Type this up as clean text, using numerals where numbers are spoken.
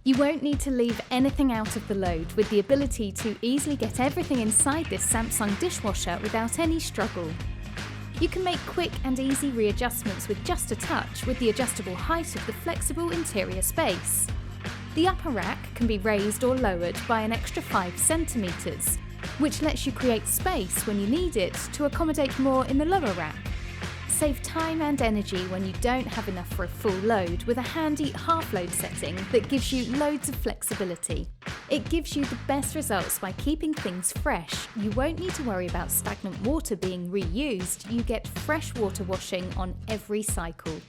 You won't need to leave anything out of the load, with the ability to easily get everything inside this Samsung dishwasher without any struggle. You can make quick and easy readjustments with just a touch with the adjustable height of the flexible interior space. The upper rack can be raised or lowered by an extra 5 centimeters, which lets you create space when you need it to accommodate more in the lower rack. Save time and energy when you don't have enough for a full load with a handy half-load setting that gives you loads of flexibility. It gives you the best results by keeping things fresh. You won't need to worry about stagnant water being reused. You get fresh water washing on every cycle.